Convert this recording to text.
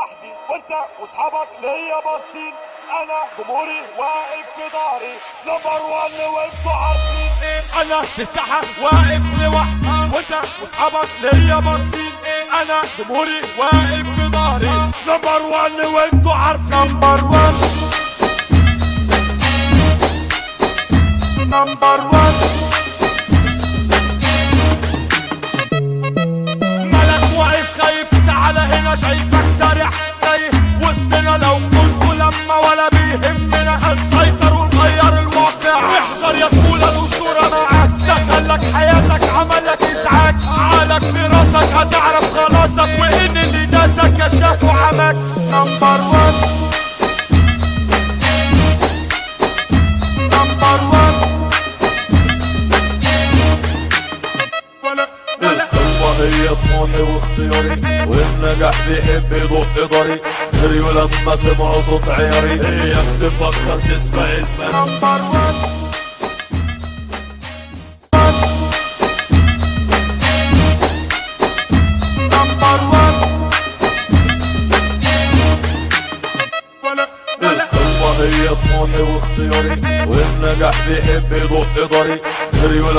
لوحدي وانت واصحابك ليا باصين. انا جمهوري واقف في ظهري نمبر 1 وانتوا عارفين. انا في الساحة واقف لوحدي وانت واصحابك ليا باصين. انا جمهوري واقف في ظهري نمبر 1 وانتوا عارفين. نمبر 1 نمبر 1. مالك واقف خايف؟ تعالى هنا شايفك سارح تايه وسطنا. لو كنتوا لما ولا بيهمنا هنسيطر ونغير الواقع. احذر يا طفولة الأسطورة معاك دخلك حياتك عملك إزعاج. عقلك في راسك هتعرف خلاصك وإن اللي داسك كشاف وعماك. نمبر 1 نمبر 1. هي طموحي واختياري والنجاح بيحب يضق ضري. جريوا لما سمعوا صوت عياري اياك تفكر تسبق الفن. نمبر 1 نمبر 1. القمة هي طموحي واختياري والنجاح بيحب يضق ضري. جريوا